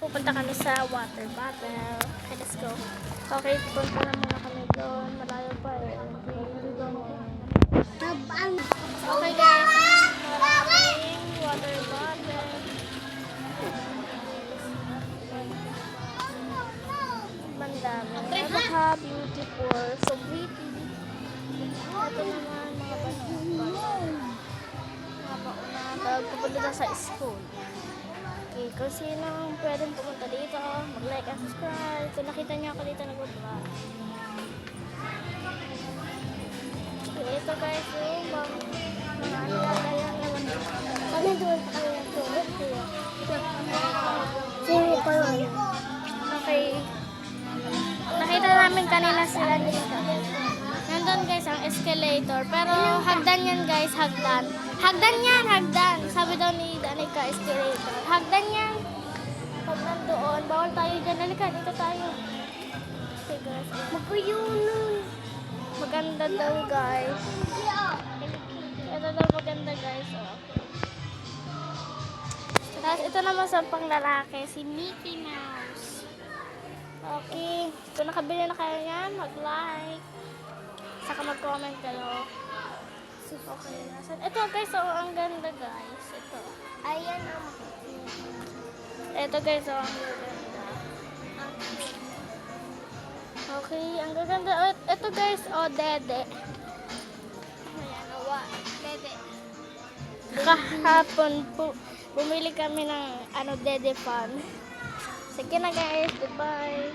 Pupunta kami sa water bottle. Okay, let's go. Okay, punta na muna kami doon. Malayo pa eh. Okay guys, maraming water bottle. Bandami. Napaka-beautiful. So pretty. Ito naman mga banana. Mga bauna. Pupunta na sa school. Okay, kung sino pwedeng pumunta dito, mag-like and subscribe. Kung nakita niyo ako dito, nag-vlog. Okay, ito guys, yung mga nilagayan naman. Kami doon pa kami nagtulog. Sino pa lang? Okay. Nakita namin kanina sila dito. Nandun guys ang escalator. Pero hagdan yan guys, hagdan. Hagdan yan, hagdan. Sabi daw ni Danica, escalator. Hagdan yan. Pag nandoon, bawal tayo dyan. Halika, dito tayo. Okay guys. Magpuyunong. Maganda daw guys. Ito daw maganda guys. Oh. Tapos ito naman sa pang lalaki, si Mickey Mouse. Okay. Kung nakabili na kayo yan, mag-like. Saka mag-comment kayo. Okay. Ito guys, oh, ang ganda guys. Ito. Ayan ang ito guys, oh, ang ganda. Okay, ang gaganda. Ito guys, oh, dede. Ayan, oh, dede. Kahapon po, bumili kami ng dede fan. Sige na guys, goodbye.